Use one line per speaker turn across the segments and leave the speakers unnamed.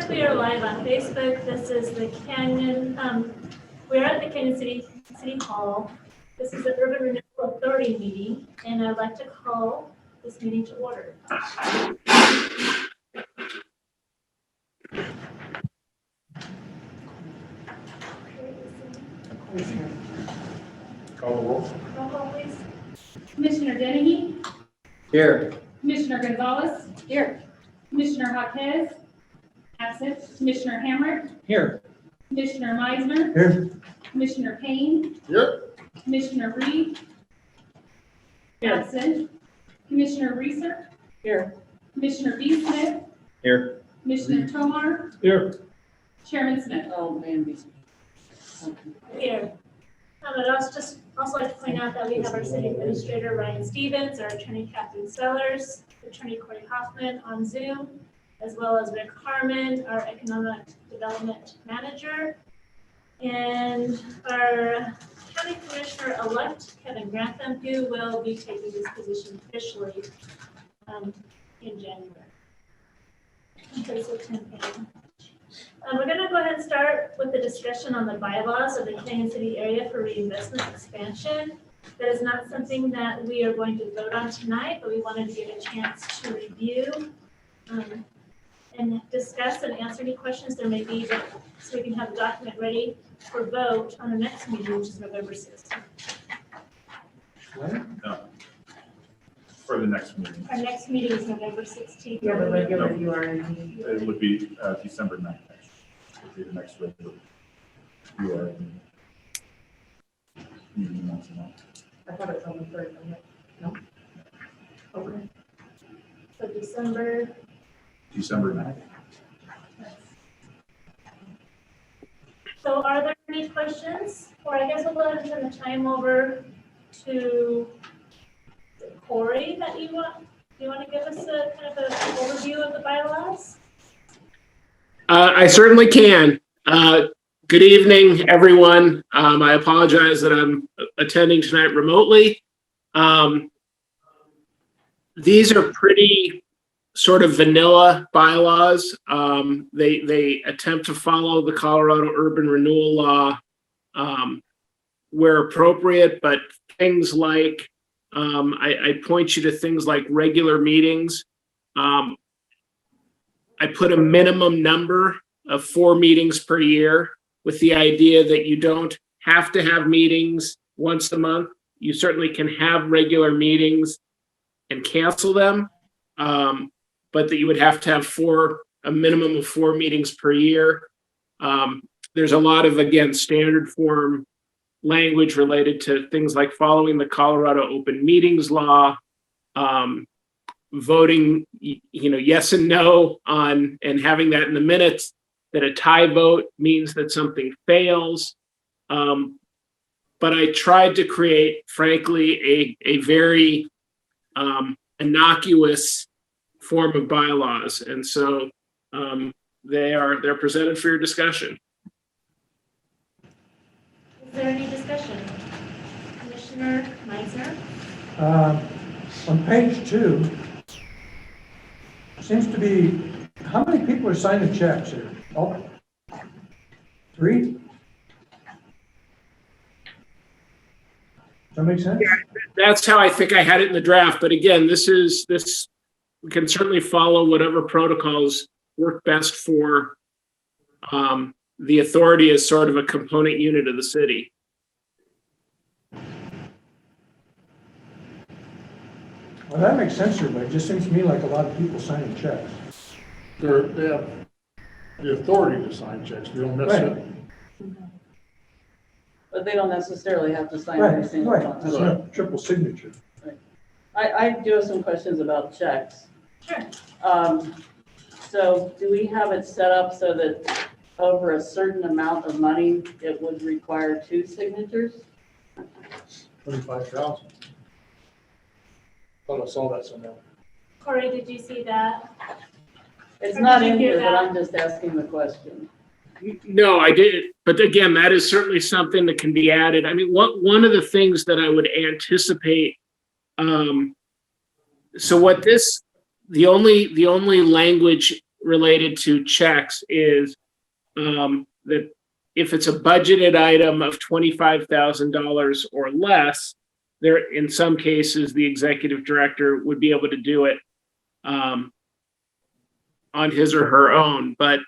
course, we are live on Facebook. This is the Canyon, we're at the Canyon City Hall. This is the Urban Renewal Authority meeting, and I'd like to call this meeting to order.
Call the roll.
Roll call, please.
Commissioner Dennehy?
Here.
Commissioner Gonzalez?
Here.
Commissioner Jaquez? Absent. Commissioner Hamrick?
Here.
Commissioner Meisner?
Here.
Commissioner Payne?
Here.
Commissioner Reed? Absent. Commissioner Reeser?
Here.
Commissioner B. Smith?
Here.
Commissioner Tomar?
Here.
Chairman Smith?
Oh, man.
Here. I'd also like to point out that we have our city administrator, Ryan Stevens, our attorney, Catherine Sellers, attorney Corey Hoffman on Zoom, as well as Rick Harmon, our economic development manager, and our county commissioner-elect, Kevin Grantham, who will be taking this position officially in January. Okay, so 10 a.m. We're going to go ahead and start with the discussion on the bylaws of the Canyon City area for reinvestment expansion. That is not something that we are going to vote on tonight, but we wanted to give a chance to review and discuss and answer any questions there may be, so we can have the document ready for vote on the next meeting, which is November 16th.
No. For the next meeting.
Our next meeting is November 16th.
Yeah, the regular
No.
URN.
It would be December 9th. Would be the next regular URN meeting once a month.
I thought it was on the third, no? Okay.
So December.
December 9th.
So are there any questions? Or I guess we'll go ahead and turn the time over to Corey that you want to give us a kind of an overview of the bylaws?
I certainly can. Good evening, everyone. I apologize that I'm attending tonight remotely. These are pretty sort of vanilla bylaws. They attempt to follow the Colorado Urban Renewal Law where appropriate, but things like I point you to things like regular meetings. I put a minimum number of 4 meetings per year with the idea that you don't have to have meetings once a month. You certainly can have regular meetings and cancel them, but that you would have to have a minimum of 4 meetings per year. There's a lot of, again, standard form language related to things like following the Colorado Open Meetings Law, voting, yes and no on, and having that in the minutes, that a tie vote means that something fails. But I tried to create, frankly, a very innocuous form of bylaws. And so they're presented for your discussion.
Is there any discussion? Commissioner Meisner?
On page 2, seems to be, how many people are signing checks here? Oh, 3? Does that make sense?
That's how I think I had it in the draft. But again, we can certainly follow whatever protocols work best for the authority as sort of a component unit of the city.
Well, that makes sense here, but it just seems to me like a lot of people signing checks.
They have the authority to sign checks, they don't necessarily.
But they don't necessarily have to sign every single
Right,
one.
that's not triple signature.
I do have some questions about checks.
Sure.
So do we have it set up so that over a certain amount of money, it would require 2 signatures?
25,000. Thought I saw that somewhere.
Corey, did you see that?
It's
Or
not
did you
in
hear
here, but
that?
I'm just asking the question.
No, I didn't. But again, that is certainly something that can be added. I mean, one of the things that I would anticipate, so what the only language related to checks is that if it's a budgeted item of $25,000 or less, there, in some cases, the executive director would be able to do it on his or her own. But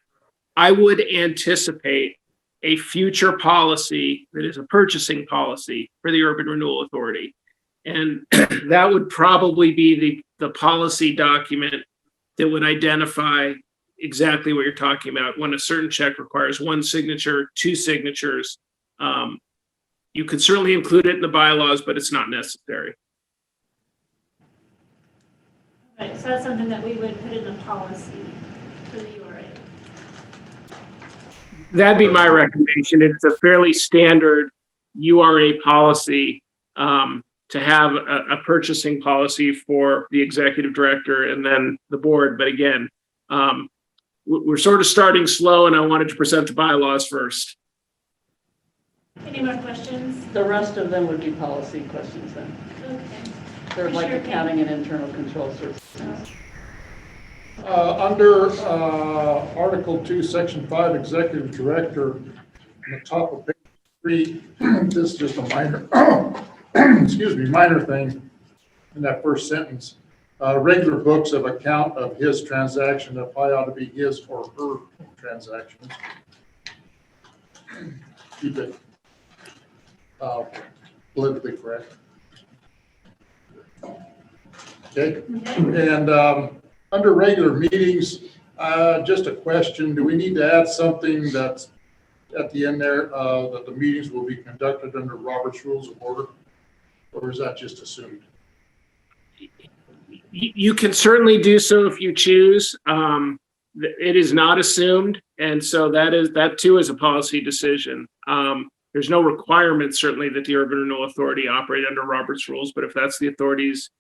I would anticipate a future policy that is a purchasing policy for the Urban Renewal Authority. And that would probably be the policy document that would identify exactly what you're talking about. When a certain check requires one signature, two signatures, you could certainly include it in the bylaws, but it's not necessary.
Right, so that's something that we would put in the policy for the URA.
That'd be my recommendation. It's a fairly standard URA policy to have a purchasing policy for the executive director and then the board. But again, we're sort of starting slow, and I wanted to present the bylaws first.
Any more questions?
The rest of them would be policy questions then.
Okay.
They're like
Sure.
accounting and internal control services.
Under Article 2, Section 5, Executive Director, on the top of page 3, this is just a minor, excuse me, minor thing in that first sentence. Regular books of account of his transaction, that probably ought to be his or her transactions. Keep it politically correct. Okay, and under regular meetings, just a question, do we need to add something that's at the end there, that the meetings will be conducted under Robert's Rules of Order? Or is that just assumed?
You can certainly do so if you choose. It is not assumed, and so that too is a policy decision. There's no requirement certainly that the Urban Renewal Authority operate under Robert's rules, but if that's the authority's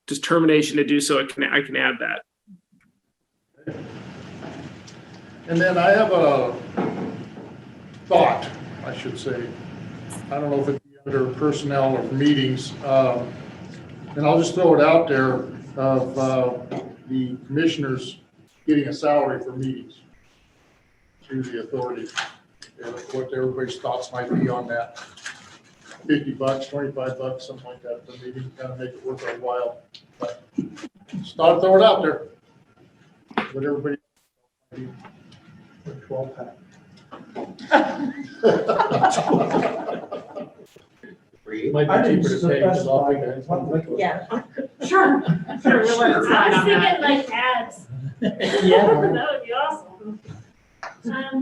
determination to do so, I can add that.
And then I have a thought, I should say. I don't know if it's under personnel or meetings. And I'll just throw it out there of the commissioners getting a salary for meetings through the authority. And what everybody's thoughts might be on that. $50, $25, something like that for meeting, kind of make it worth our while. But just thought I'd throw it out there. What everybody.
12-pack.
Might
I
be
didn't
cheaper to pay because I'll
specify
pick it.
what liquid.
Yeah.
Sure.
Sure, we'll let it slide
I was
on that.
thinking like ads.
Yeah.
That would be awesome.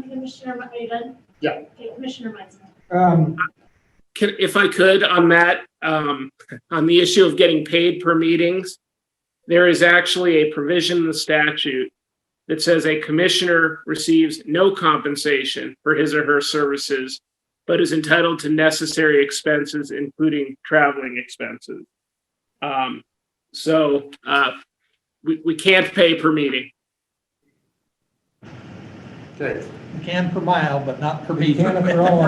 Commissioner, are you done?
Yeah.
Okay, Commissioner Meitzner.
If I could, on that, on the issue of getting paid per meetings, there is actually a provision in the statute that says a commissioner receives no compensation for his or her services, but is entitled to necessary expenses, including traveling expenses. So we can't pay per meeting.
Okay.
You can per mile, but not per
You
meter.
can't for all.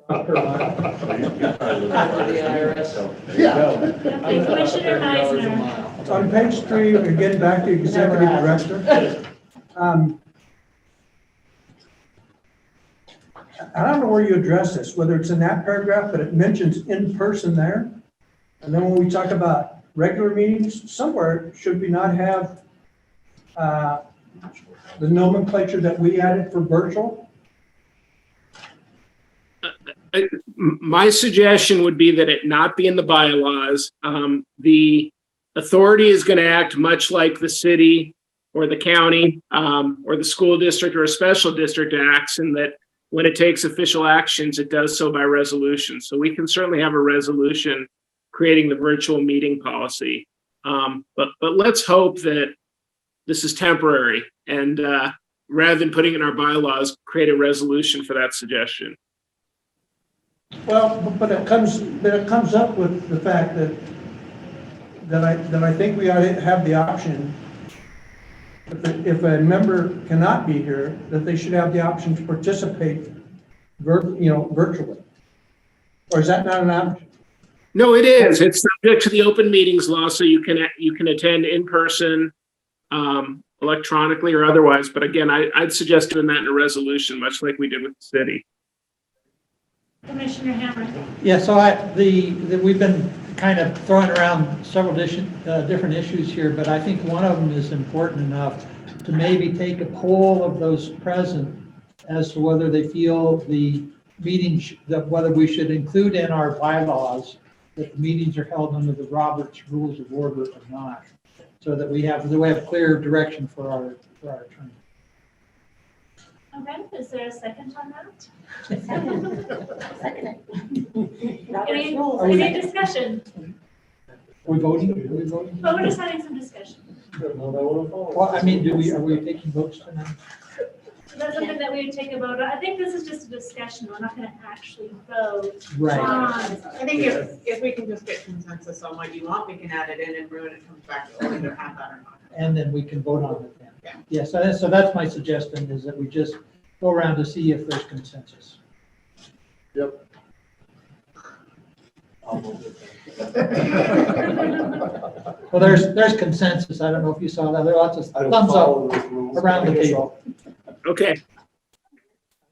The IRS.
Yeah.
Okay, Commissioner Meitzner.
So on page 3, again, back to executive director. I don't know where you address this, whether it's in that paragraph, but it mentions in person there. And then when we talk about regular meetings, somewhere should we not have the nomenclature that we added for virtual?
My suggestion would be that it not be in the bylaws. The authority is going to act much like the city or the county or the school district or a special district acts, in that when it takes official actions, it does so by resolution. So we can certainly have a resolution creating the virtual meeting policy. But let's hope that this is temporary, and rather than putting in our bylaws, create a resolution for that suggestion.
Well, but it comes up with the fact that I think we ought to have the option, if a member cannot be here, that they should have the option to participate virtually. Or is that not an option?
No, it is. It's subject to the open meetings law, so you can attend in person, electronically or otherwise. But again, I'd suggest doing that in a resolution, much like we did with the city.
Commissioner Hammer.
Yeah, so we've been kind of throwing around several different issues here, but I think one of them is important enough to maybe take a poll of those present as to whether they feel the meetings, that whether we should include in our bylaws that the meetings are held under the Roberts Rules of Order or not, so that we have clear direction for our attorney.
Okay, is there a second on that?
Second.
Any discussion?
Are we voting?
But we're just having some discussion.
Well, I mean, are we taking votes tonight?
So that's something that we would take a vote on. I think this is just a discussion. We're not going to actually vote.
Right.
I think if we can just get consensus on what you want, we can add it in, and when it comes back, we'll either have that or not.
And then we can vote on it then.
Yeah.
Yeah, so that's my suggestion, is that we just go around to see if there's consensus.
Yep.
Well, there's consensus. I don't know if you saw that. There are lots of thumbs up around the table.
Okay.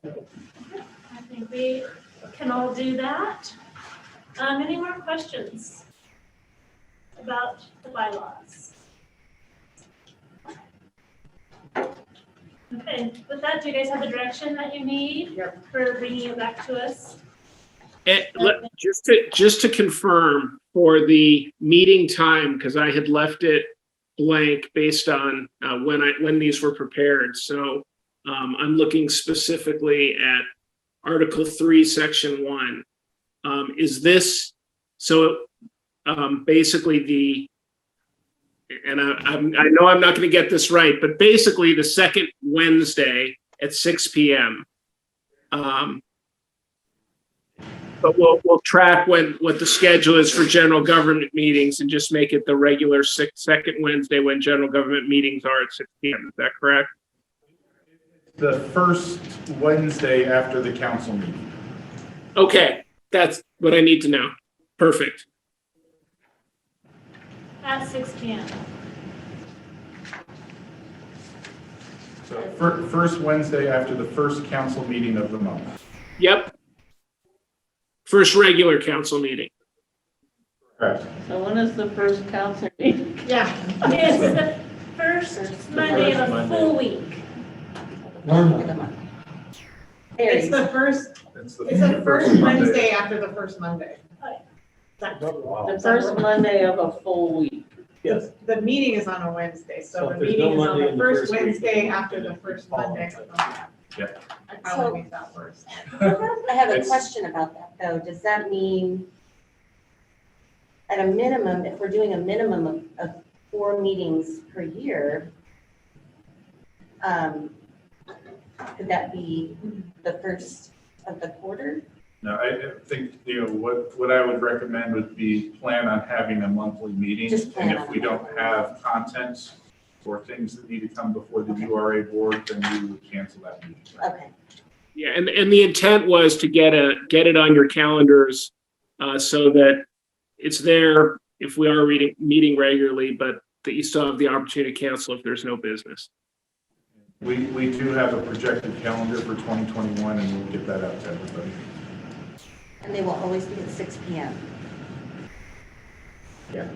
I think we can all do that. Any more questions about the bylaws? Okay, with that, do you guys have the direction that you need for bringing it back to us?
Just to confirm for the meeting time, because I had left it blank based on when these were prepared. So I'm looking specifically at Article 3, Section 1. Is this so? Basically, and I know I'm not going to get this right, but basically the second Wednesday at 6 p.m. But we'll track what the schedule is for general government meetings and just make it the regular second Wednesday when general government meetings are at 6 p.m. Is that correct?
The first Wednesday after the council meeting.
Okay, that's what I need to know. Perfect.
At 6 p.m.
So first Wednesday after the first council meeting of the month.
Yep. First regular council meeting.
Correct.
So when is the first council meeting?
Yeah.
It's the first Monday of a full week.
Normally.
It's the first Wednesday after the first Monday.
The first Monday of a full week.
Yes.
The meeting is on a Wednesday, so
So
the
if there's
meeting
no
is on
Monday
the
in the
first
first week,
Wednesday
then
after the first Monday of the month.
Yeah.
I probably make that worse.
I have a
It's-
question about that, though. Does that mean, at a minimum, if we're doing a minimum of 4 meetings per year, could that be the first of the quarter?
No, I think, what I would recommend would be plan on having a monthly meeting.
Just plan
And
on
if we don't have content or things that need to come before the URA board, then we would cancel that meeting.
Okay.
Yeah, and the intent was to get it on your calendars so that it's there if we are meeting regularly, but that you still have the opportunity to cancel if there's no business.
We do have a projected calendar for 2021, and we'll get that out to everybody.
And they will always be at 6 p.m.
Yeah.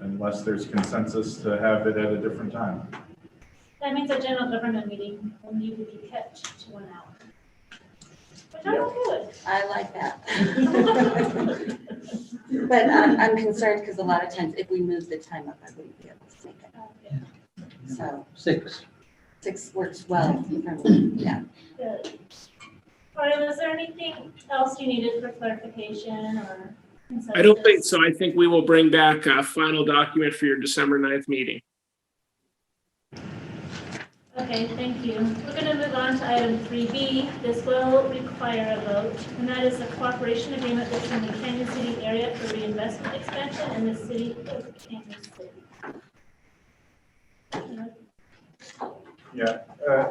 Unless there's consensus to have it at a different time.
That means a general government meeting will need to be kept to 1 hour. Which I'm okay with.
I like that. But I'm concerned because a lot of times if we move the time up, I wouldn't be able to make it. So
6.
6 works well for me, yeah.
Good. All right, was there anything else you needed for clarification or consensus?
I don't think so. I think we will bring back a final document for your December 9th meeting.
Okay, thank you. We're going to move on to item 3B. This will require a vote, and that is a cooperation agreement between the Canyon City area for reinvestment expansion and the city of Canyon City.
Yeah,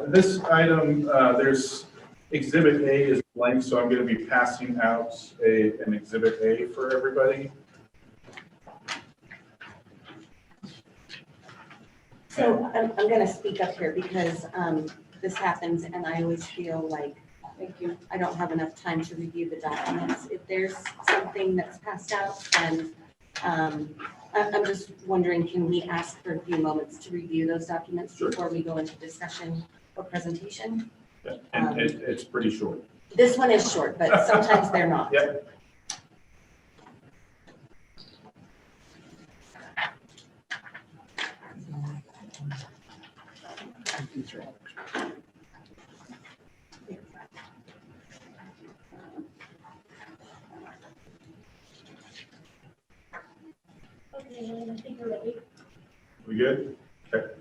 this item, there's Exhibit A is blank, so I'm going to be passing out an Exhibit A for everybody.
So I'm going to speak up here because this happens and I always feel like I don't have enough time to review the documents. If there's something that's passed out, then I'm just wondering, can we ask for a few moments to review those documents
Sure.
before we go into discussion or presentation?
Yeah, and it's pretty short.
This one is short, but sometimes they're not.
Yep.
Okay, I think we're ready.
We good? Okay.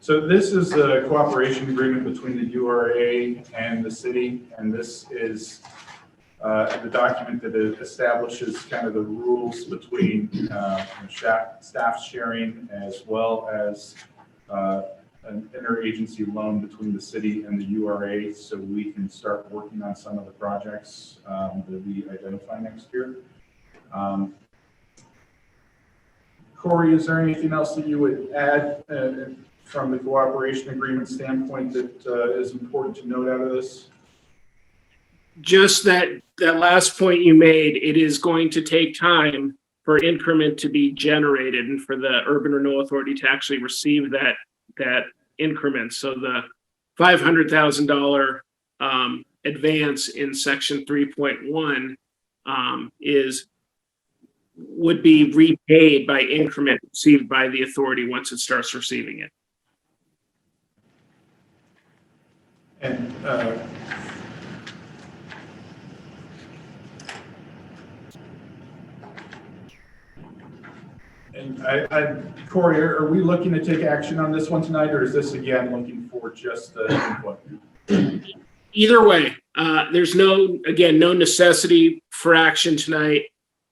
So this is a cooperation agreement between the URA and the city, and this is the document that establishes kind of the rules between staff sharing as well as an interagency loan between the city and the URA, so we can start working on some of the projects that we identify next year. Corey, is there anything else that you would add from the cooperation agreement standpoint that is important to note out of this?
Just that last point you made, it is going to take time for increment to be generated and for the Urban Renewal Authority to actually receive that increment. So the $500,000 advance in section 3.1 would be repaid by increment received by the authority once it starts receiving it.
And Corey, are we looking to take action on this one tonight, or is this again looking for just the input?
Either way, there's no necessity for action tonight.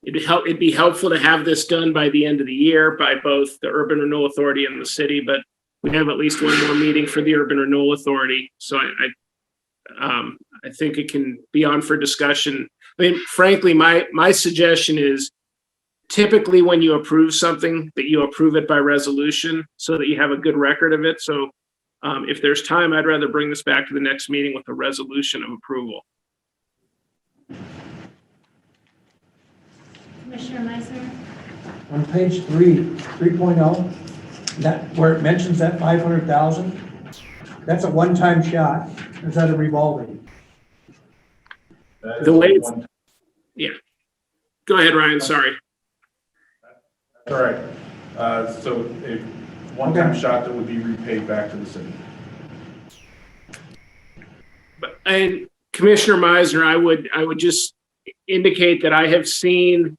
It'd be helpful to have this done by the end of the year by both the Urban Renewal Authority and the city, but we have at least one more meeting for the Urban Renewal Authority. So I think it can be on for discussion. I mean, frankly, my suggestion is typically when you approve something that you approve it by resolution so that you have a good record of it. So if there's time, I'd rather bring this back to the next meeting with a resolution of approval.
Commissioner Meisner?
On page 3.0, that, where it mentions that 500,000, that's a one-time shot. Is that a revolving?
The way it's, yeah. Go ahead, Ryan, sorry.
All right. So a one-time shot that would be repaid back to the city.
And Commissioner Meisner, I would just indicate that I have seen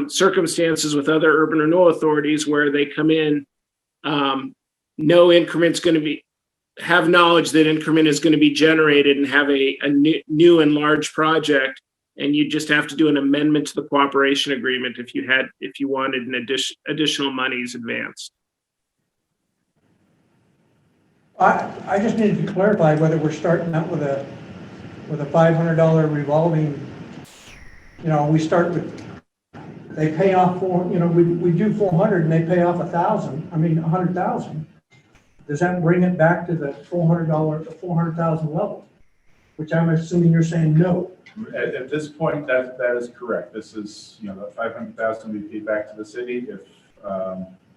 circumstances with other urban renewal authorities where they come in, no increment's going to have knowledge that increment is going to be generated and have a new and large project, and you just have to do an amendment to the cooperation agreement if you wanted an additional monies advanced.
I just needed to clarify whether we're starting out with a $500 revolving, we start with, they pay off we do 400 and they pay off 100,000. Does that bring it back to the $400,000 level? Which I'm assuming you're saying no.
At this point, that is correct. This is, the 500,000 we pay back to the city. If,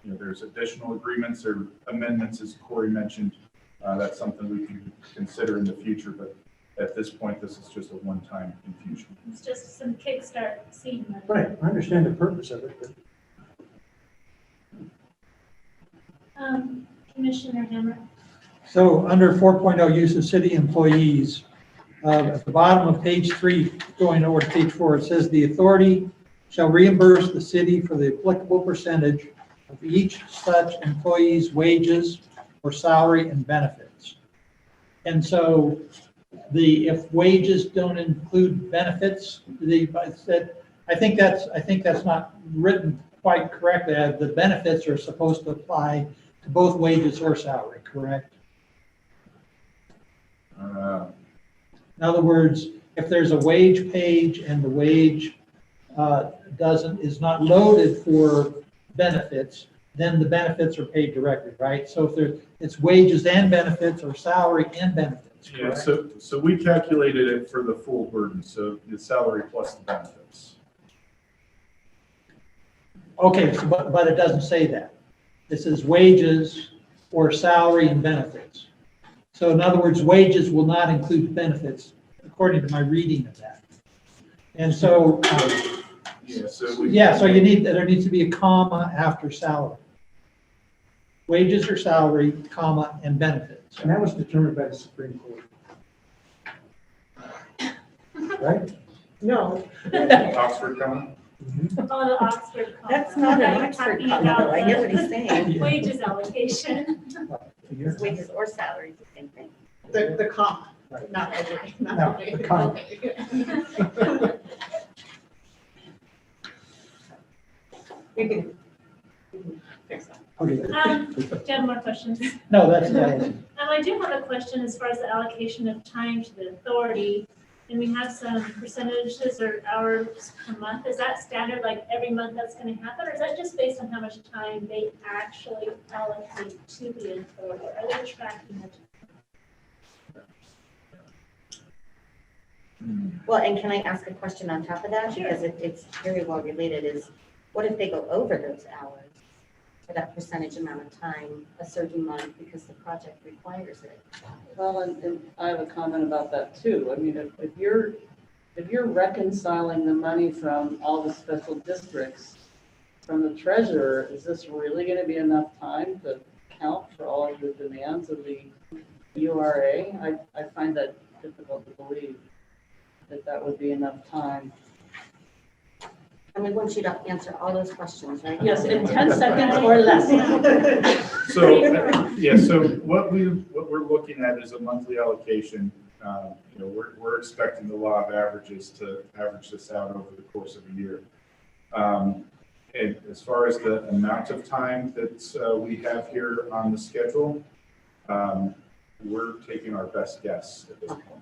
there's additional agreements or amendments, as Corey mentioned, that's something we can consider in the future. But at this point, this is just a one-time infusion.
It's just some kickstart seed money.
Right, I understand the purpose of it, but
Commissioner Hammer?
So under 4.0, use of city employees, at the bottom of page 3, going over to page 4, it says the authority shall reimburse the city for the applicable percentage of each such employee's wages or salary and benefits. And so if wages don't include benefits, I think that's not written quite correctly. The benefits are supposed to apply to both wages or salary, correct? In other words, if there's a wage page and the wage is not loaded for benefits, then the benefits are paid directly, right? So if it's wages and benefits or salary and benefits,
Yeah,
correct?
so we calculated it for the full burden, so the salary plus the benefits.
Okay, so, but it doesn't say that. It says wages or salary and benefits. So in other words, wages will not include benefits, according to my reading of that. And so,
Yeah, so
so there needs to be a comma after salary. Wages or salary, comma, and benefits.
And that was determined by the Supreme Court. Right?
No.
Oxford comment?
Oh, the Oxford comma.
That's not
Now
an
you're
Oxford
talking
comma,
about
though. I get what
the
he's saying.
Wages allocation.
Because wages or salary is the same thing.
The comma,
Right.
not every, not
No,
every.
the comma.
Okay. We can fix that.
Okay.
Do you have more questions?
No, that's,
I do have a question as far as the allocation of time to the authority. And we have some percentages or hours per month. Is that standard, like every month that's going to happen? Or is that just based on how much time they actually allocate to the authority? Are they tracking it?
Well, and can I ask a question on top of that? Because it's very well related is, what if they go over those hours for that percentage amount of time a certain month because the project requires it?
Well, and I have a comment about that too. I mean, if you're reconciling the money from all the special districts from the treasurer, is this really gonna be enough time to count for all of the demands of the URA? I find that difficult to believe that would be enough time.
And we want you to answer all those questions, right?
Yes, in 10 seconds or less.
So, so what we're looking at is a monthly allocation. We're expecting the law of averages to average this out over the course of a year. And as far as the amount of time that we have here on the schedule, we're taking our best guess at this point.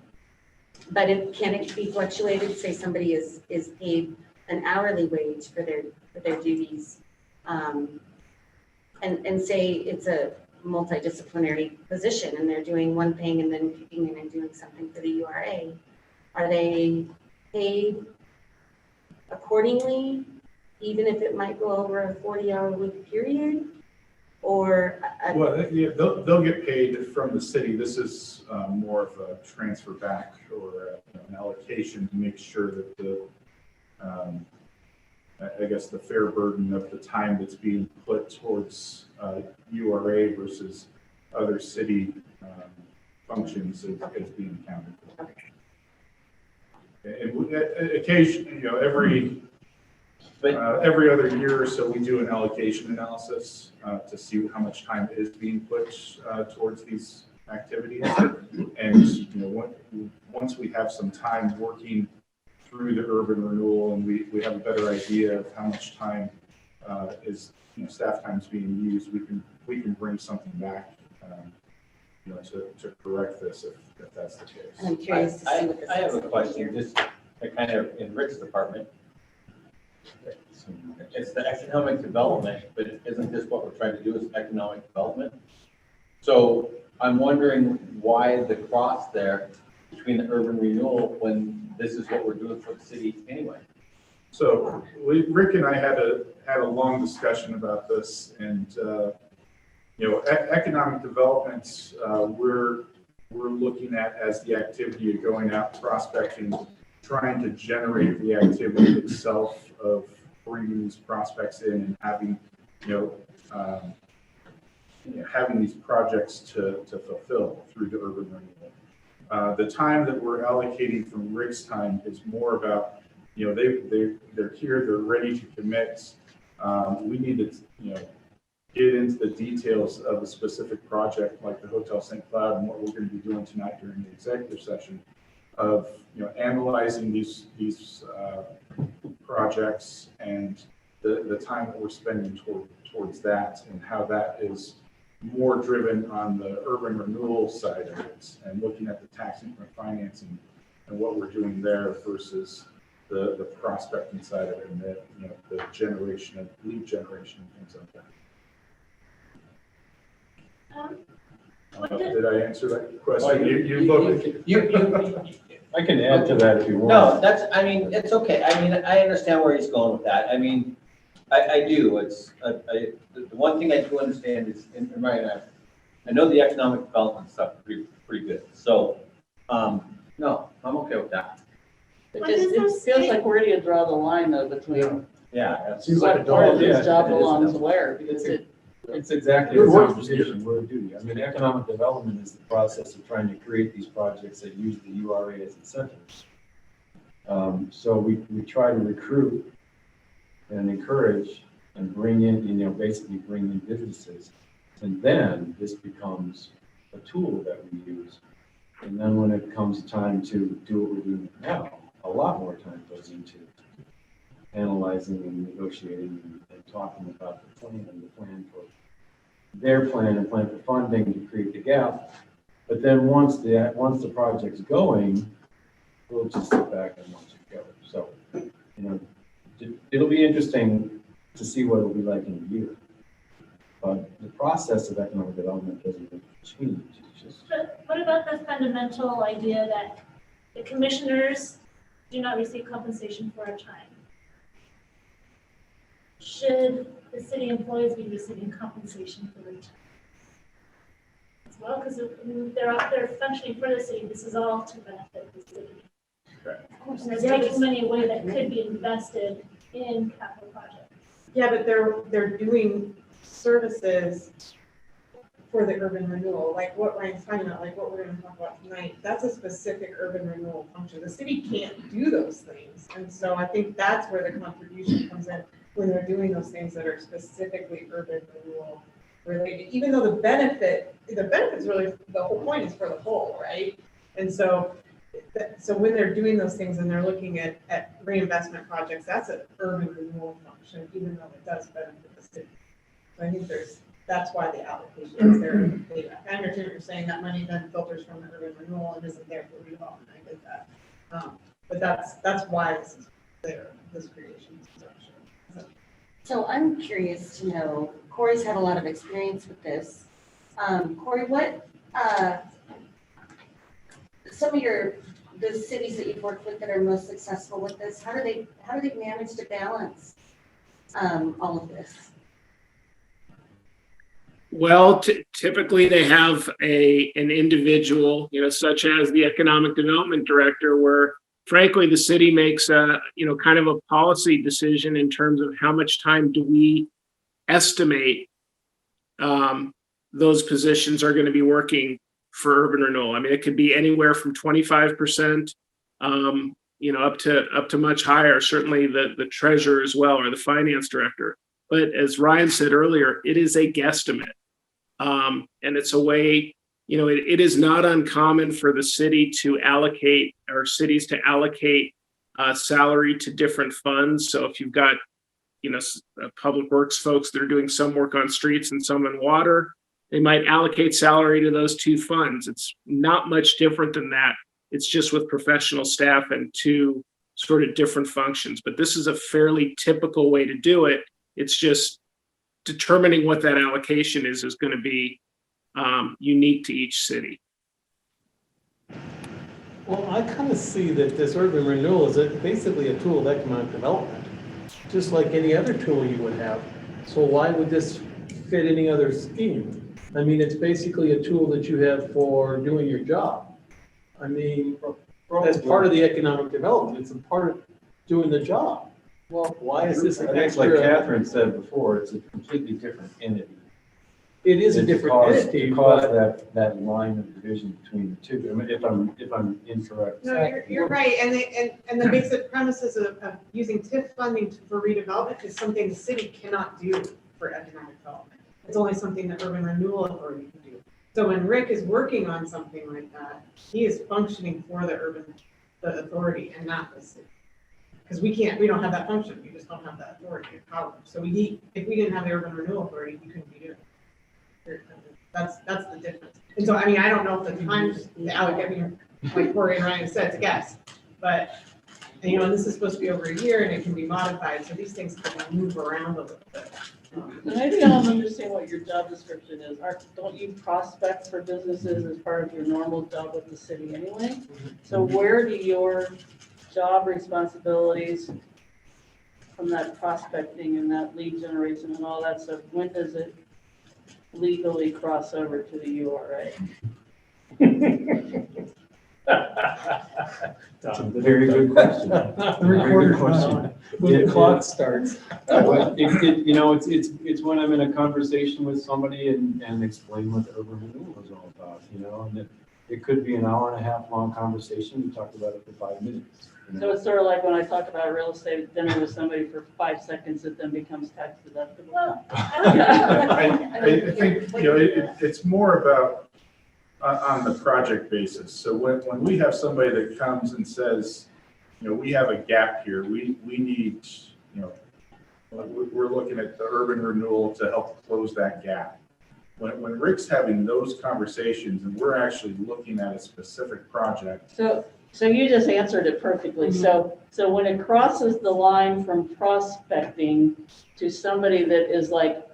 But can it be fluctuated? Say somebody is paid an hourly wage for their duties, and say it's a multidisciplinary position and they're doing one thing and then kicking in and doing something for the URA. Are they paid accordingly, even if it might go over a 40-hour week period? Or
Well, yeah, they'll get paid from the city. This is more of a transfer back or an allocation to make sure that the I guess the fair burden of the time that's being put towards URA versus other city functions is being accounted for. And occasionally, every other year or so, we do an allocation analysis to see how much time is being put towards these activities. And once we have some time working through the urban renewal and we have a better idea of how much time is staff time is being used, we can bring something back to correct this if that's the case.
I'm curious to see what this
I have a
is.
question, just kind of in Rick's department. It's the economic development, but isn't this what we're trying to do is economic development? So I'm wondering why the cross there between the urban renewal when this is what we're doing for the city anyway.
So Rick and I had a long discussion about this, and economic development we're looking at as the activity of going out prospecting, trying to generate the activity itself of bringing these prospects in and having having these projects to fulfill through the urban renewal. The time that we're allocating from Rick's time is more about, they're here, they're ready to commit. We need to, get into the details of a specific project like the Hotel St. Cloud and what we're going to be doing tonight during the executive session of, analyzing these projects and the time that we're spending towards that and how that is more driven on the urban renewal side of it and looking at the tax increment financing and what we're doing there versus the prospecting side of it and the, you know, the generation of lead generation and things like that. Did I answer that question?
I can add to that if you want. No, that's, I mean, it's okay. I mean, I understand where he's going with that. I mean, I do. It's, the one thing I do understand is, and Ryan, I know the economic development stuff pretty good. So, no, I'm okay with that.
It feels like where do you draw the line though between
Yeah.
Seems like a
what part of
dog.
this job
it is
belongs
double.
where? Because
It's exactly
Good
the
work.
conversation we're doing. I mean, economic development is the process of trying to create these projects that use the URA as incentives. So we try to recruit and encourage and bring in, you know, basically bring in businesses. And then this becomes a tool that we use. And then when it comes time to do what we're doing now, a lot more time goes into analyzing and negotiating and talking about the plan for their plan and plan for funding to create the gap. But then once the project's going, we'll just sit back and watch it go. So, you know, it'll be interesting to see what it'll be like in a year. But the process of economic development doesn't really change. It's just.
But what about the fundamental idea that the commissioners do not receive compensation for our time? Should the city employees be receiving compensation for their time as well? Because they're out there functioning for the city. This is all to benefit the city.
Correct.
And they're taking money away that could be invested in capital projects.
Yeah, but they're doing services for the urban renewal, like what Ryan's talking about, like what we're gonna talk about tonight. That's a specific urban renewal function. The city can't do those things. And so I think that's where the contribution comes in, when they're doing those things that are specifically urban renewal related, even though the benefits really, the whole point is for the whole, right? And so when they're doing those things and they're looking at reinvestment projects, that's an urban renewal function, even though it does benefit the city. So I think that's why the allocation is there. I understand what you're saying, that money then filters from the urban renewal and isn't there for redevelopment. I get that. But that's why this is there, this creation structure.
So I'm curious to know, Corey's had a lot of experience with this. Corey, what, some of the cities that you've worked with that are most successful with this, how do they manage to balance all of this?
Well, typically they have an individual, you know, such as the economic development director, where frankly the city makes a, you know, kind of a policy decision in terms of how much time do we estimate those positions are going to be working for urban renewal. I mean, it could be anywhere from 25%, you know, up to much higher. Certainly the treasurer as well, or the finance director. But as Ryan said earlier, it is a guesstimate. And it's a way, you know, it is not uncommon for the city to allocate, or cities to allocate salary to different funds. So if you've got, you know, public works folks that are doing some work on streets and some on water, they might allocate salary to those two funds. It's not much different than that. It's just with professional staff and two sort of different functions. But this is a fairly typical way to do it. It's just determining what that allocation is going to be unique to each city.
Well, I kind of see that this urban renewal is basically a tool of economic development, just like any other tool you would have. So why would this fit any other scheme? I mean, it's basically a tool that you have for doing your job. I mean, as part of the economic development, it's a part of doing the job. Well, why is this an
I think
extra?
like Catherine said before, it's a completely different entity.
It is a
And to
different
cause-
entity,
To cause
but
that line of division between the two, I mean, if I'm incorrect.
No, you're right, and the basic premises of using TIF funding for redevelopment is something the city cannot do for economic development. It's only something that urban renewal authority can do. So when Rick is working on something like that, he is functioning for the authority and not the city. Because we don't have that function, we just don't have that authority or power. So if we didn't have the urban renewal authority, we couldn't be doing it. That's the difference. And so, I mean, I don't know if the time, I mean, like Corey and Ryan said, to guess. But, you know, this is supposed to be over a year and it can be modified, so these things can move around a little bit.
Maybe I don't understand what your job description is. Don't you prospect for businesses as part of your normal job with the city anyway? So where do your job responsibilities from that prospecting and that lead generation and all that stuff, when does it legally cross over to the URA?
That's a very good question. Very good question.
When the
clock
starts.
You know, it's when I'm in a conversation with somebody and explain what the urban renewal is all about, you know, and it could be an hour and a half long conversation. We talked about it for 5 minutes. You
So
know?
it's sort of like when I talk about real estate at dinner with somebody for 5 seconds, it then becomes tax deductible.
Well,
I think, you know, it's more about on the project basis. So when we have somebody that comes and says, you know, we have a gap here, we need, you know, we're looking at the urban renewal to help close that gap. When Rick's having those conversations and we're actually looking at a specific project.
So you just answered it perfectly. So when it crosses the line from prospecting to somebody that is like,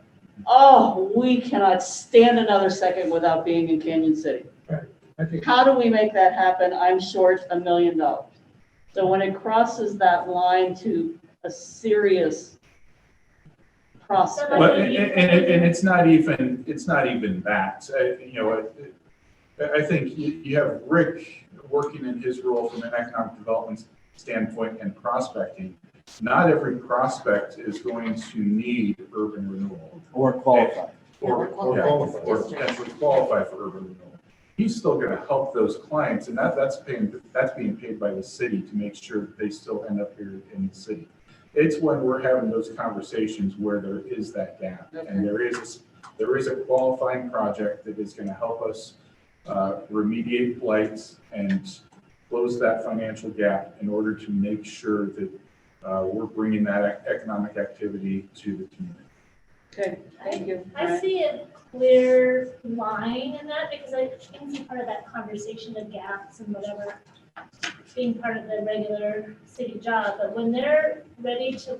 oh, we cannot stand another second without being in Canyon City.
I think
How do we make that happen? I'm short $1 million. So when it crosses that line to a serious prospect.
But, and it's not even that, you know, I think you have Rick working in his role from an economic development standpoint and prospecting. Not every prospect is going to need urban renewal.
Or qualify.
Or potentially qualify for urban renewal. He's still gonna help those clients, and that's being paid by the city to make sure that they still end up here in the city. It's when we're having those conversations where there is that gap, and there is a qualifying project that is gonna help us remediate blights and close that financial gap in order to make sure that we're bringing that economic activity to the community.
Okay, thank you.
I see a clear line in that because I can see part of that conversation of gaps and whatever being part of the regular city job. But when they're ready to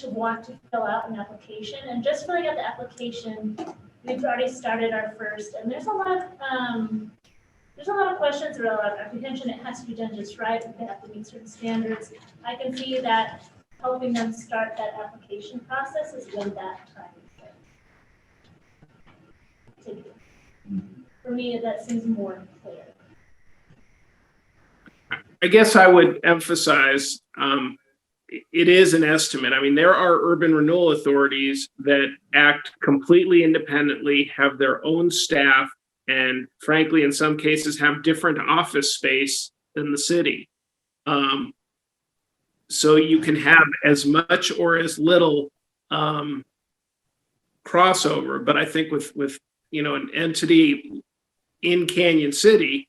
want to fill out an application, and just filling out the application, we've already started our first, and there's a lot of questions, there's a lot of apprehension. It has to be done just right. They have to meet certain standards. I can see that helping them start that application process is when that time is there. For me, that seems more clear.
I guess I would emphasize it is an estimate. I mean, there are urban renewal authorities that act completely independently, have their own staff, and frankly, in some cases, have different office space than the city. So you can have as much or as little crossover. But I think with you know, an entity in Canyon City,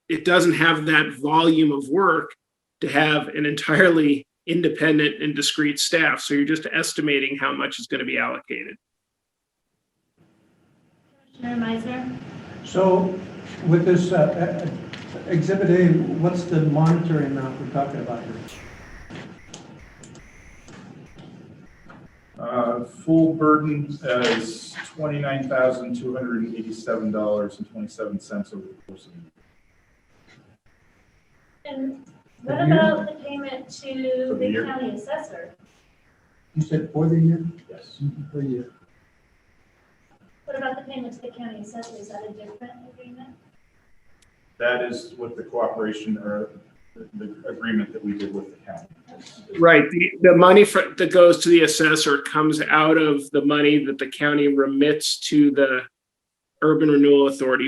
it doesn't have that volume of work to have an entirely independent and discrete staff. So you're just estimating how much is going to be allocated.
Commissioner Meisner?
so. With this Exhibit A, what's the monetary amount we're talking about here?
Full burden is $29,287.27 over the course of the year.
And what about the payment to
For the
the
year?
county assessor?
You said for the year?
Yes.
For the year.
What about the payment to the county assessor? Is that a different agreement?
That is what the cooperation or the agreement that we did with the county.
Right. The money that goes to the assessor comes out of the money that the county remits to the Urban Renewal Authority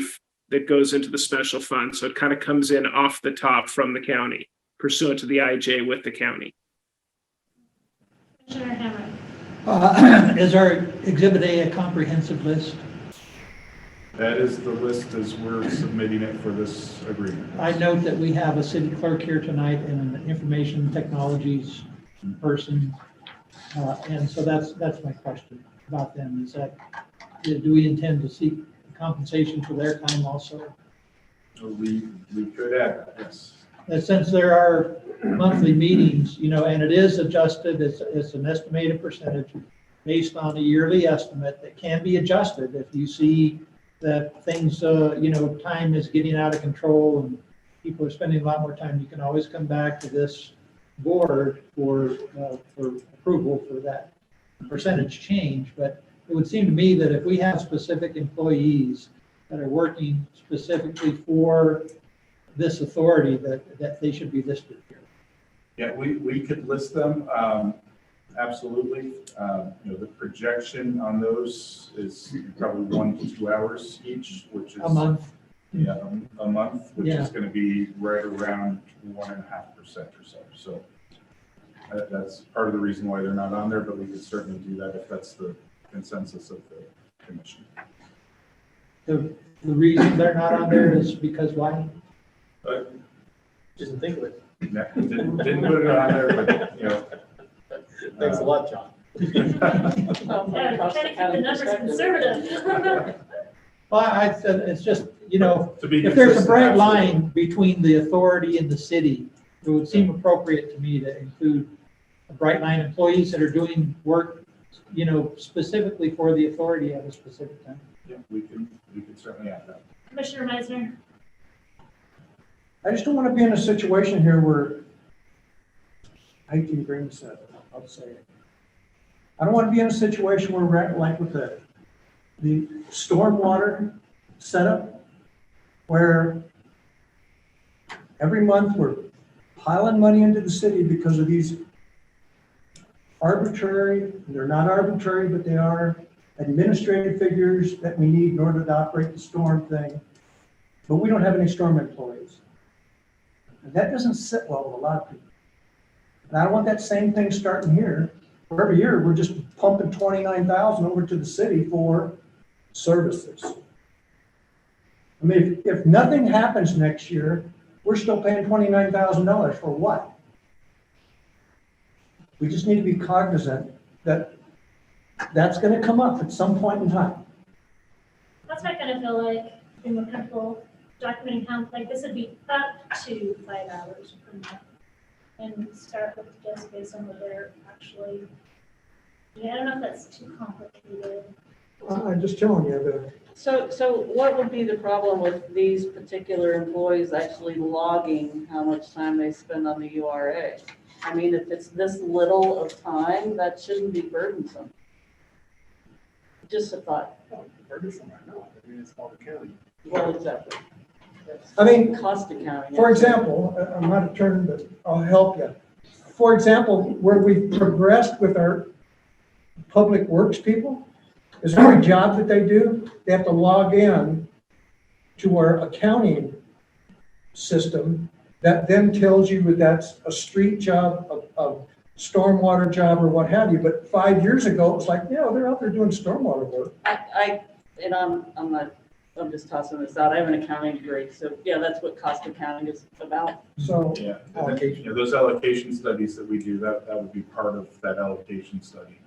that goes into the special fund. So it kind of comes in off the top from the county pursuant to the IJ with the county.
Commissioner Hammer?
Is our Exhibit A a comprehensive list?
That is the list as we're submitting it for this agreement.
I note that we have a city clerk here tonight and an information technologies person. And so that's my question about them, is that, do we intend to seek compensation for their time also?
We could add that, yes.
And since there are monthly meetings, and it is adjusted, it's an estimated percentage based on a yearly estimate that can be adjusted if you see that things, time is getting out of control and people are spending a lot more time, you can always come back to this board for approval for that percentage change. But it would seem to me that if we have specific employees that are working specifically for this authority, that they should be listed here.
Yeah, we could list them, absolutely. The projection on those is probably 1 to 2 hours each, which is.
A month.
Yeah, a month, which
Yeah.
is gonna be right around 1.5% or so. So that's part of the reason why they're not on there, but we could certainly do that if that's the consensus of the commission.
The reason they're not on there is because why?
But
Didn't think of it.
didn't put it on there, but,
Thanks a lot, John.
Yeah, trying to keep the numbers conservative.
Well, I said, it's just,
To be
if there's a
consistent,
bright
absolutely.
line between the authority and the city, it would seem appropriate to me to include a bright line employees that are doing work, specifically for the authority at a specific time.
Yeah, we can certainly add that.
Commissioner Meisner?
I just don't want to be in a situation here where, I hate to bring this up, I'll say it. I don't want to be in a situation where we're at, like with the stormwater setup, where every month we're piling money into the city because of these arbitrary, they're not arbitrary, but they are administrative figures that we need in order to operate the storm thing. But we don't have any storm employees. And that doesn't sit well with a lot of people. And I don't want that same thing starting here, where every year we're just pumping 29,000 over to the city for services. I mean, if nothing happens next year, we're still paying $29,000 for what? We just need to be cognizant that that's going to come up at some point in time.
That's why I kind of feel like being more comfortable documenting how, like, this would be up to 5 hours per month. And start with just based on what they're actually, I don't know if that's too complicated.
I'm just telling you,
So what would be the problem with these particular employees actually logging how much time they spend on the URA? I mean, if it's this little of time, that shouldn't be burdensome. Just a thought.
Burdensome, I know. I mean, it's all the county.
Well, exactly.
I mean,
Cost accounting.
for example, I'm not a attorney, but I'll help you. For example, where we've progressed with our public works people, is every job that they do, they have to log in to our accounting system that then tells you that that's a street job, a stormwater job, or what have you. But 5 years ago, it was like, yeah, they're out there doing stormwater work.
I'm just tossing this out. I have an accounting degree, so yeah, that's what cost accounting is about.
So,
Yeah, those allocation studies that we do, that would be part of that allocation study.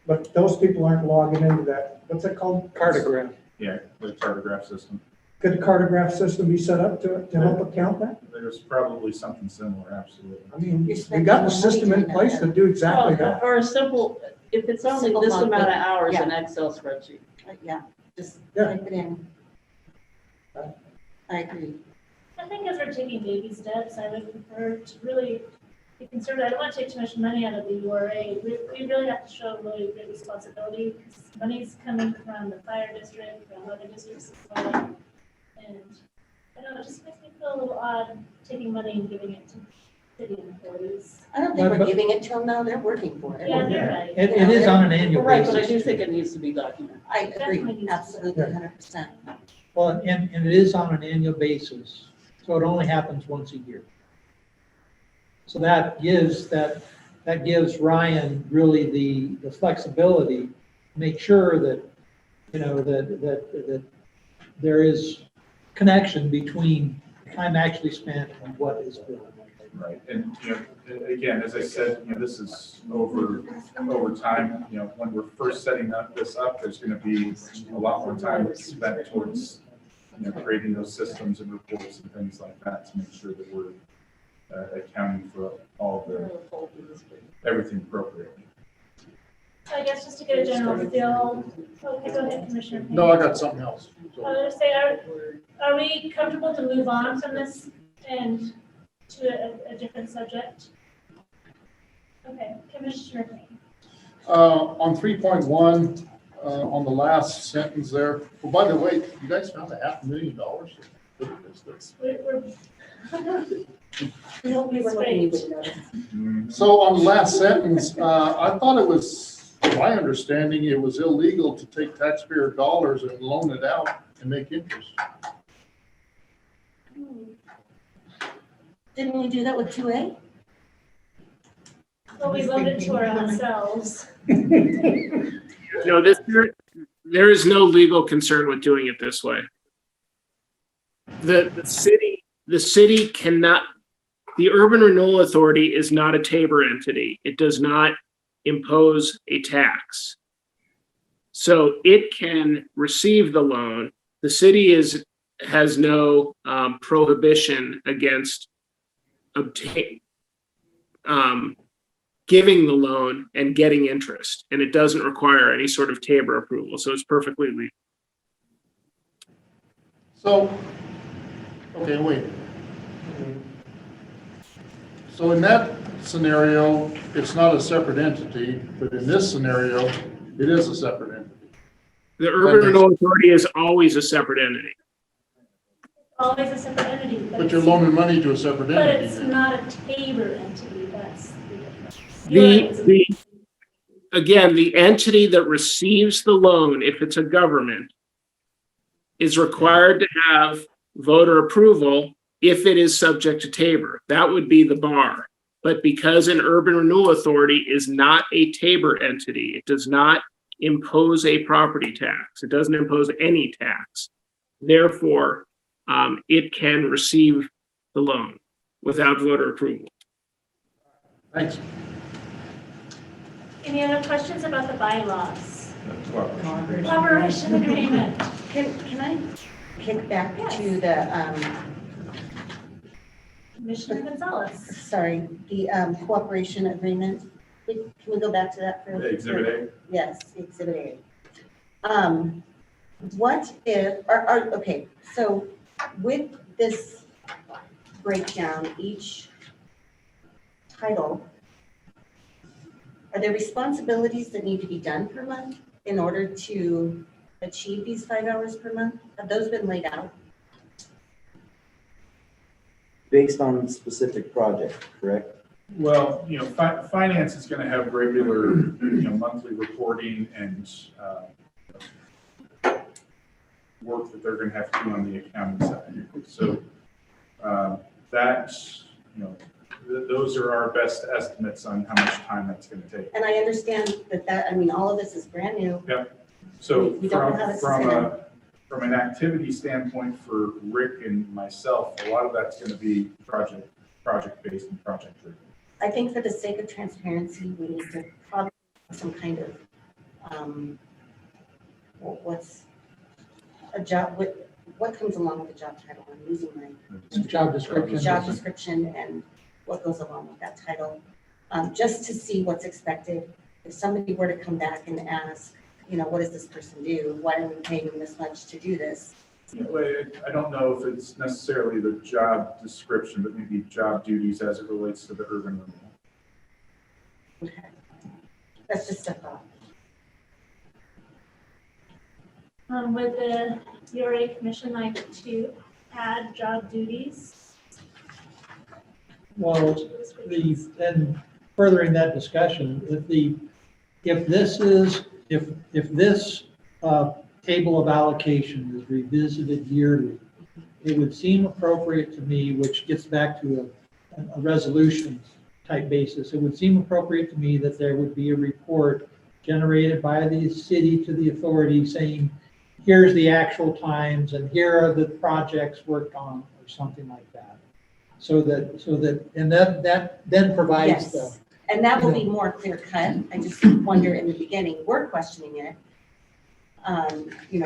but those people aren't logging into that, what's that called?
Cartograph.
Yeah, the cartograph system.
Could the cartograph system be set up to help account that?
There's probably something similar, absolutely.
I mean,
You're
we
spending
got the
more money
system in
doing
place
that.
to do exactly that.
Or a simple, if it's only
Simple
this amount of
monthly,
hours,
yeah.
an Excel spreadsheet.
Yeah, just
Yeah.
type it in. I agree.
I think as we're taking baby steps, I would prefer to really be conservative. I don't want to take too much money out of the URA. We really have to show really great responsibility because money's coming from the fire district, from other districts as well. And I don't know, it just makes me feel a little odd taking money and giving it to city employees.
I don't think we're
But-
giving it to them now, they're working for it.
Yeah, you're right.
It is on an annual
Right, but I
basis.
do think it needs to be documented.
I
Definitely
agree,
needs to be.
absolutely, 100%.
Well, and it is on an annual basis, so it only happens once a year. So that gives Ryan really the flexibility, to make sure that, that there is connection between time actually spent and what is billed.
Right, and, again, as I said, this is over time, when we're first setting this up, there's gonna be a lot more time spent towards creating those systems and reports and things like that to make sure that we're accounting for all the, everything appropriately.
So I guess just to get a general feel, okay, go ahead, Commissioner Payne.
No, I got something else.
I was gonna say, are we comfortable to move on from this and to a different subject? Okay, Commissioner Payne.
On 3.1, on the last sentence there, well, by the way, you guys found $500,000?
We hope we were great.
So on the last sentence, I thought it was, my understanding, it was illegal to take taxpayer dollars and loan it out and make interest.
Didn't we do that with 2A?
Well, we loaned it to ourselves.
No, there is no legal concern with doing it this way. The city cannot, the Urban Renewal Authority is not a Tabor entity. It does not impose a tax. So it can receive the loan. The city has no prohibition against giving the loan and getting interest, and it doesn't require any sort of Tabor approval, so it's perfectly legal.
So, okay, wait. So in that scenario, it's not a separate entity, but in this scenario, it is a separate entity.
The Urban Renewal Authority is always a separate entity.
Always a separate entity.
But you're loaning money to a separate
But
entity.
it's not a Tabor entity, that's the difference.
Again, the entity that receives the loan, if it's a government, is required to have voter approval if it is subject to Tabor. That would be the bar. But because an Urban Renewal Authority is not a Tabor entity, it does not impose a property tax. It doesn't impose any tax. Therefore, it can receive the loan without voter approval.
Thanks.
Any other questions about the bylaws?
Cooperation.
Cooperation agreement.
Can I kick back
Yes.
to the,
Commissioner Gonzalez.
sorry, the cooperation agreement? Can we go back to that for?
Exhibit A.
Yes, Exhibit A. What if, okay, so with this breakdown, each title, are there responsibilities that need to be done per month in order to achieve these 5 hours per month? Have those been laid out?
Based on specific project, correct?
Well, finance is going to have regular, monthly reporting and work that they're going to have to do on the accounting side. So those are our best estimates on how much time that's going to take.
And I understand that, all of this is brand new.
Yep. So
We don't know how this is gonna-
from an activity standpoint for Rick and myself, a lot of that's going to be project-based and project-driven.
I think for the sake of transparency, we need to probably have some kind of, what's a job, what comes along with the job title? I'm losing my
Job description.
job description and what goes along with that title, just to see what's expected. If somebody were to come back and ask, what does this person do? Why are we paying them this much to do this?
I don't know if it's necessarily the job description, but maybe job duties as it relates to the urban renewal.
Okay. That's just a thought.
Would the URA Commission like to add job duties?
Well, then furthering that discussion, if this table of allocation is revisited yearly, it would seem appropriate to me, which gets back to a resolution type basis, it would seem appropriate to me that there would be a report generated by the city to the authority saying, here's the actual times and here are the projects worked on, or something like that. So that, and that then provides
Yes. And that will be more clear cut. I just wonder in the beginning, we're questioning it.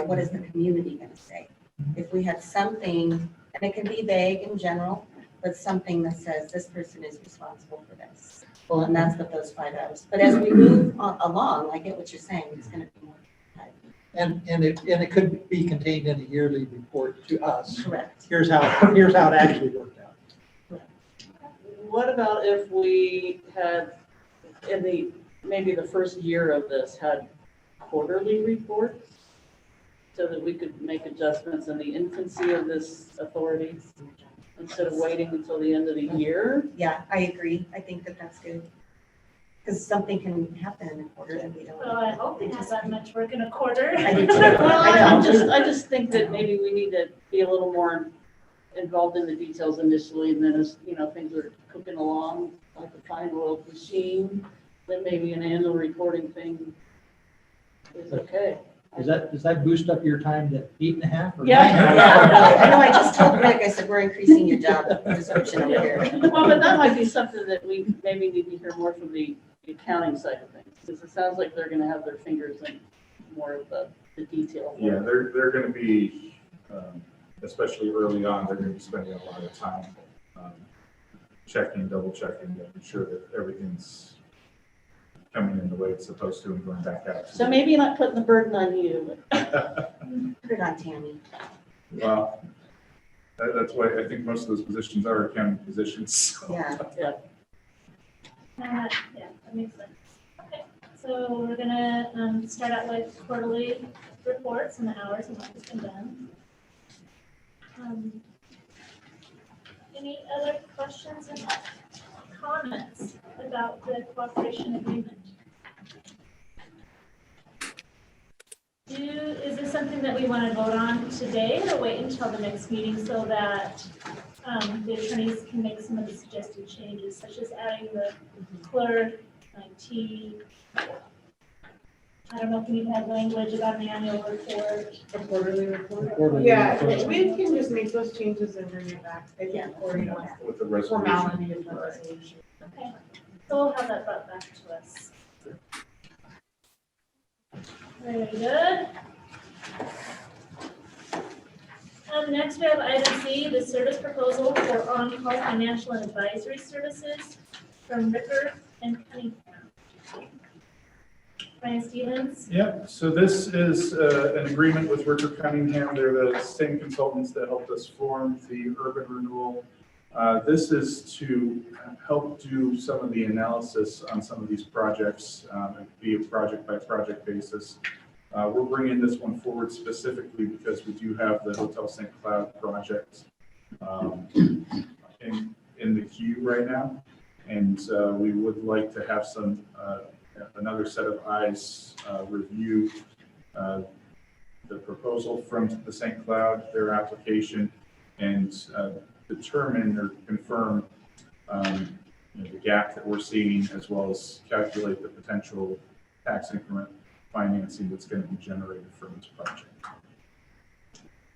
What is the community going to say? If we had something, and it can be vague in general, but something that says this person is responsible for this.
Well,
And that's what those 5 hours. But as we move along, I get what you're saying, it's gonna be more.
and it could be contained in a yearly report to us.
Correct.
Here's how it actually worked out.
What about if we had, maybe the first year of this, had quarterly reports? So that we could make adjustments in the infancy of this authority, instead of waiting until the end of the year?
Yeah, I agree. I think that that's good. Because something can happen in a quarter that we don't.
Well, I hope it has that much work in a quarter.
I do too.
Well, I just think that maybe we need to be a little more involved in the details initially, and then as, things are cooking along, like a fine-oiled machine, then maybe an annual reporting thing is okay.
Does that boost up your time to 8.5 or
Yeah.
9.5?
Yeah, I know, I just told Rick, I said, we're increasing your job description over here.
Well, but that might be something that we maybe need to hear more from the accounting side of things, because it sounds like they're gonna have their fingers in more of the detail.
Yeah, they're gonna be, especially early on, they're gonna be spending a lot of time checking, double checking, making sure that everything's coming in the way it's supposed to and going back out.
So maybe not putting the burden on you.
Put it on Tammy.
Well, that's why I think most of those positions are accounting positions. So.
Yeah.
Yeah.
Yeah, that makes sense. Okay, so we're gonna start out with quarterly reports and the hours and what has been done. Any other questions and comments about the cooperation agreement? Is this something that we want to vote on today or wait until the next meeting so that the attorneys can make some of the suggested changes, such as adding the clerk, IT? I don't know if we need to have language about an annual report.
A quarterly report?
Quarterly
Yeah,
report.
we can just make those changes and bring it back. I think,
Yeah.
or,
With the resolution.
formality of the resolution.
Okay, so we'll have that brought back to us. Very good. Next we have item C, the service proposal for on-call financial and advisory services from Ricker and Cunningham. Brian Stevens.
Yep, so this is an agreement with Ricker Cunningham. They're the same consultants that helped us form the urban renewal. This is to help do some of the analysis on some of these projects, be a project by project basis. We're bringing this one forward specifically because we do have the Hotel St. Cloud project in the queue right now. And we would like to have another set of eyes review the proposal from the St. Cloud, their application, and determine or confirm the gap that we're seeing, as well as calculate the potential tax increment financing that's going to be generated from this project.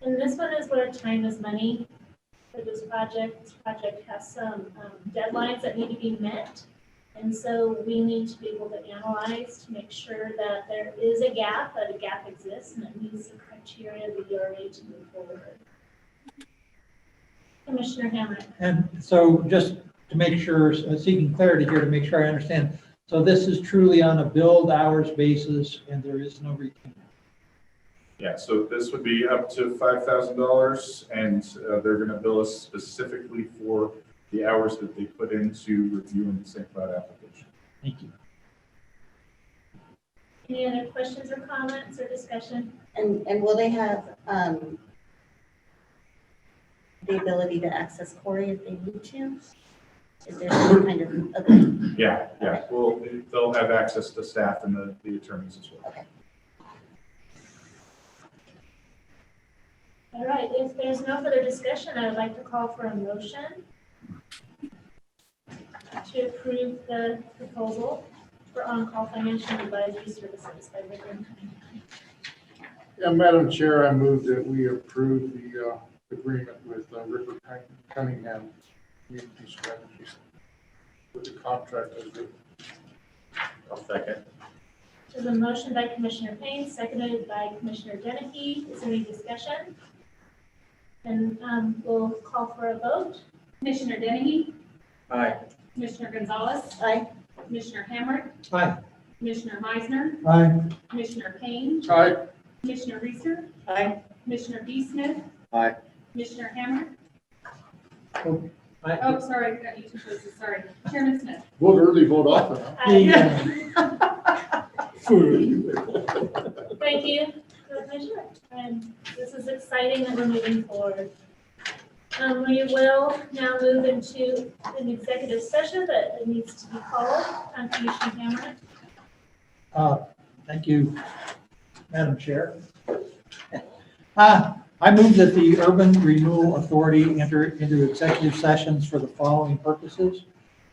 And this one is where time is money for this project. This project has some deadlines that need to be met. And so we need to be able to analyze to make sure that there is a gap exists, and it meets the criteria of the URA to move forward. Commissioner Hamrick.
And so just to make sure, seeking clarity here to make sure I understand. So this is truly on a billed hours basis and there is no retainer.
Yeah, so this would be up to $5,000, and they're going to bill us specifically for the hours that they put into reviewing the St. Cloud application.
Thank you.
Any other questions or comments or discussion?
And will they have the ability to access Corey if they need to? Is there some kind of, okay,
Yeah. Well, they'll have access to staff and the attorneys as well.
okay.
All right, if there's no further discussion, I would like to call for a motion to approve the proposal for on-call financial and advisory services by Ricker and Cunningham.
Yeah, Madam Chair, I move that we approve the agreement with Ricker Cunningham Community Strategies with the contract as written.
I'll second.
There's a motion by Commissioner Payne, seconded by Commissioner Dennehy. Is there any discussion? And we'll call for a vote.
Commissioner Dennehy?
Aye.
Commissioner Gonzalez?
Aye.
Commissioner Hamrick?
Aye.
Commissioner Meisner?
Aye.
Commissioner Payne?
Aye.
Commissioner Reeser?
Aye.
Commissioner B. Smith?
Aye.
Commissioner Hamrick?
Aye.
Oh, sorry, I got you two choices, sorry. Chairman Smith?
Vote early, vote often.
Thank you, Commissioner. And this is exciting that we're moving forward. We will now move into an executive session that it needs to be called. Commissioner Hamrick.
Thank you, Madam Chair. I move that the Urban Renewal Authority enter into executive sessions for the following purposes.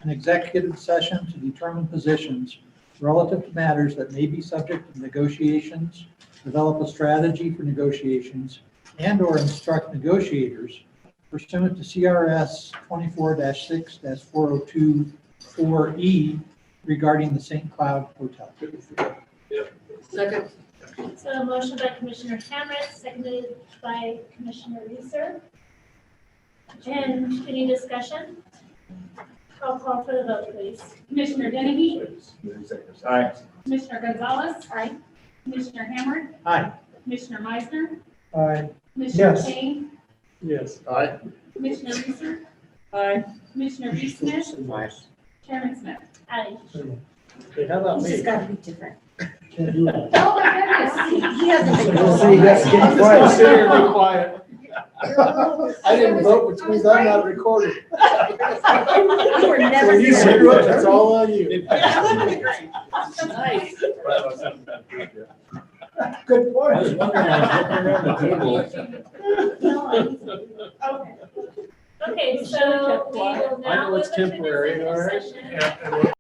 An executive session to determine positions relative to matters that may be subject to negotiations, develop a strategy for negotiations, and/or instruct negotiators pursuant to CRS 24-6-4024E regarding the St. Cloud Hotel.
Second.
So a motion by Commissioner Hamrick, seconded by Commissioner Reeser. And any discussion? I'll call for the vote, please.
Commissioner Dennehy?
Aye.
Commissioner Gonzalez?
Aye.
Commissioner Hamrick?
Aye.
Commissioner Meisner?
Aye.
Commissioner
Yes.
Payne?
Yes.
Aye.
Commissioner Reeser?
Aye.
Commissioner B. Smith?
Aye.
Chairman Smith?
Aye.
Okay, how about
This
me?
has got to be different.
Can't do that.
Oh, my goodness.
He hasn't been
So
going.
you guys get quiet. Sit here and be quiet.
I
I didn't vote, which means I'm not recorded.
You were
So
never.
you screw up, that's all on you.
Nice.
Good
I was
point.
wondering, I was looking around the table.
Okay, so we will
I
now
know
move
it's
into
temporary, all right?
executive session.